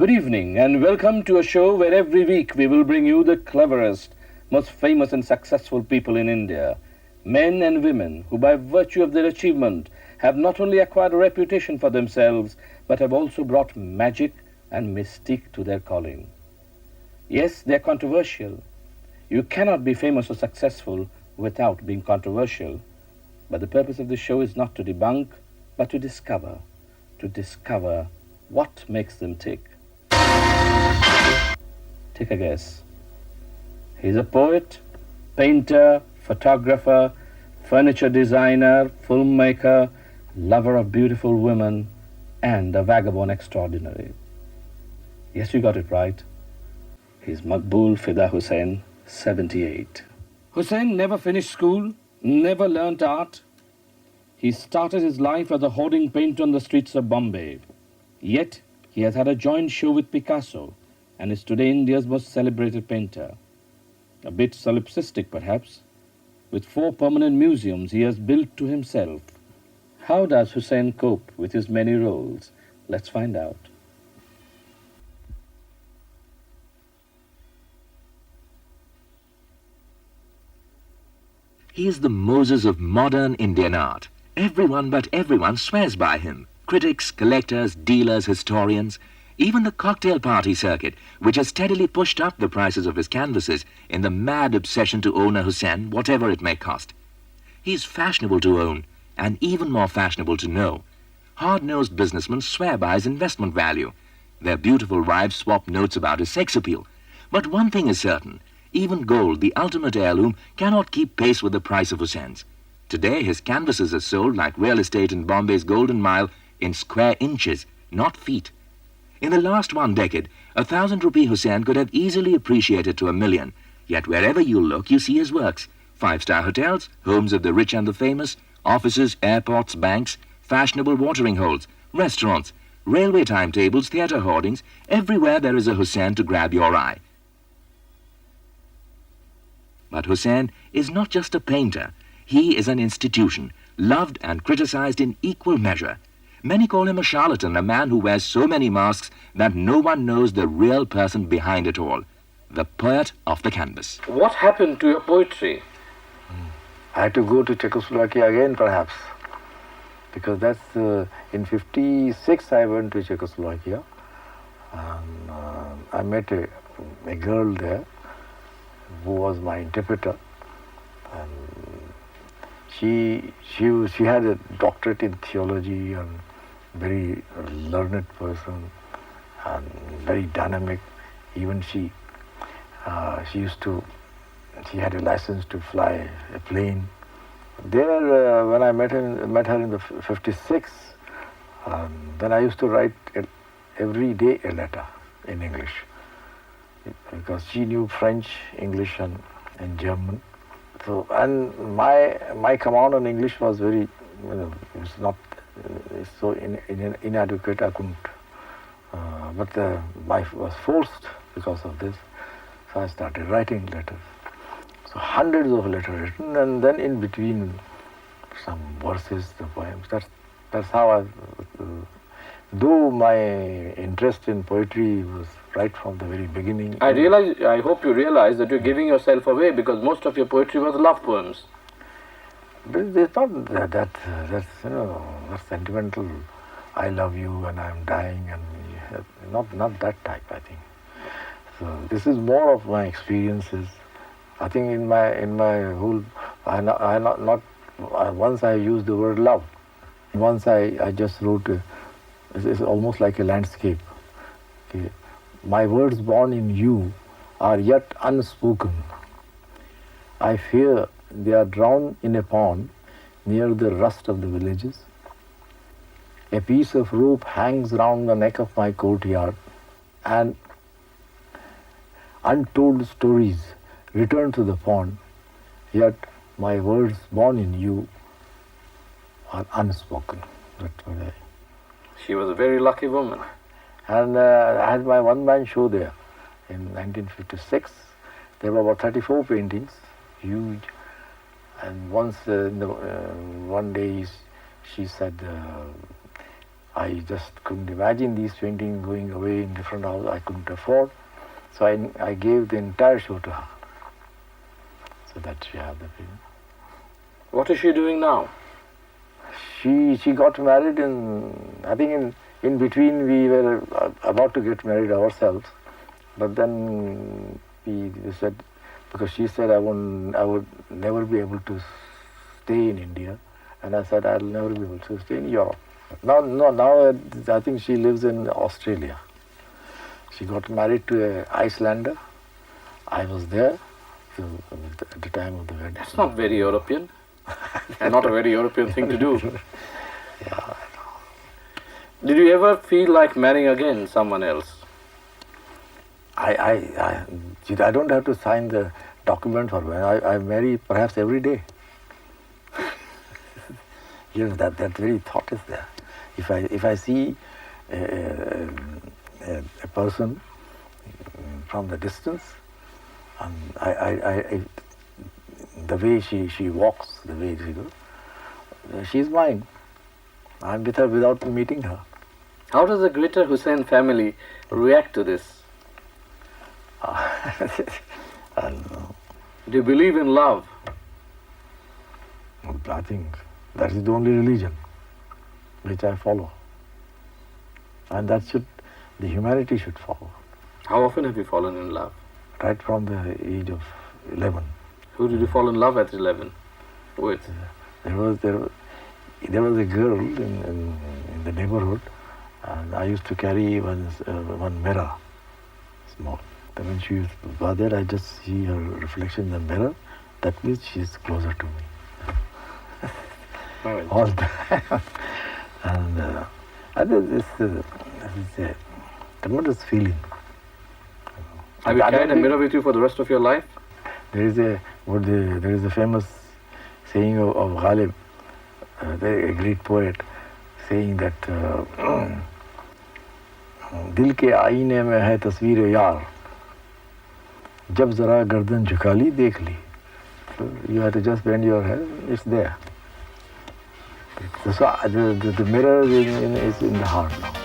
Good evening and welcome to a show where every week we will bring you the cleverest, most famous and successful people in India. Men and women who by virtue of their achievement have not only acquired a reputation for themselves but have also brought magic and mystique to their calling. Yes, they are controversial. You cannot be famous or successful without being controversial. But the purpose of this show is not to debunk but to discover what makes them tick. Take a guess. He's a poet, painter, photographer, furniture designer, filmmaker, lover of beautiful women, and a vagabond extraordinary. Yes, you got it right. He's Maqbool Fida Husain, 78. Husain never finished school, never learnt art. He started his life as a hoarding painter on the streets of Bombay. Yet, he has had a joint show with Picasso and is today India's most celebrated painter. A bit solipsistic, perhaps. With 4 permanent museums he has built to himself. How does Husain cope with his many roles? Let's find out. He is the Moses of modern Indian art. Everyone but everyone swears by him. Critics, collectors, dealers, historians, even the cocktail party circuit, which has steadily pushed up the prices of his canvases in the mad obsession to own a Husain, whatever it may cost. He is fashionable to own, and even more fashionable to know. Hard-nosed businessmen swear by his investment value. Their beautiful wives swap notes about his sex appeal. But one thing is certain, even gold, the ultimate heirloom, cannot keep pace with the price of Husain's. Today his canvases are sold like real estate in Bombay's Golden Mile in square inches, not feet. In the last 1 decade, 1,000 rupee Husain could have easily appreciated to 1,000,000, yet wherever you look, you see his works. 5-star hotels, homes of the rich and the famous, offices, airports, banks, fashionable watering holes, restaurants, railway timetables, theatre hoardings, everywhere there is a Husain to grab your eye. But Husain is not just a painter. He is an institution, loved and criticized in equal measure. Many call him a charlatan, a man who wears so many masks that no one knows the real person behind it all, the poet of the canvas. What happened to your poetry? I had to go to Czechoslovakia again, perhaps, because that's in '56 I went to Czechoslovakia, and I met a girl there who was my interpreter, and she had a doctorate in theology and very learned person and very dynamic. Even she had a license to fly a plane. There, when I met her in the '56, then I used to write every day a letter in English, because she knew French, English, and German. So, and my command on English was very, it's not so inadequate. I couldn't, but I was forced because of this. So I started writing letters. So hundreds of letters written, and then in between some verses, the poems. That's how I. Though my interest in poetry was right from the very beginning. I hope you realize that you're giving yourself away, because most of your poetry was love poems. But it's not that's sentimental. I love you and I'm dying, and not that type, I think. So this is more of my experiences. I think in my whole, once I used the word love. Once I just wrote. It's almost like a landscape. Okay. My words born in you are yet unspoken. I fear they are drowned in a pond near the rust of the villages. A piece of rope hangs round the neck of my courtyard, and untold stories return to the pond, yet my words born in you are unspoken. That's what I... She was a very lucky woman. And I had my one-man show there in 1956. There were about 34 paintings, huge. And once, one day, she said, I just couldn't imagine these paintings going away in different houses. I couldn't afford. So I gave the entire show to her. So that she had the painting. What is she doing now? She got married I think in between we were about to get married ourselves. But then we said, because she said I would never be able to stay in India. And I said I'll never be able to stay in Europe. Now I think she lives in Australia. She got married to an Icelander. I was there at the time of the wedding. That's not very European. And not a very European thing to do. Yeah, I know. Did you ever feel like marrying again someone else? I don't have to sign the document for when I marry perhaps every day. Yes, that very thought is there. If I see a person from the distance, and I the way she walks, the way she goes, she's mine. I'm with her without meeting her. How does the greater Husain family react to this? I don't know. Do you believe in love? I think that is the only religion which I follow. And the humanity should follow. How often have you fallen in love? Right from the age of 11. Who did you fall in love at 11 with? There was a girl in the neighborhood, and I used to carry one mirror, small. Then when she was there, I just see her reflection in the mirror. That means she is closer to me. Right. All the time. And I think this is a tremendous feeling. Have you carried a mirror with you for the rest of your life? There is a famous saying of Ghalib, a great poet, saying that दिल के आईने में है तस्वीर यार जब जरा गर्दन झुका ली देख ली. So you have to just bend your head, it's there. So the mirror is in the heart now.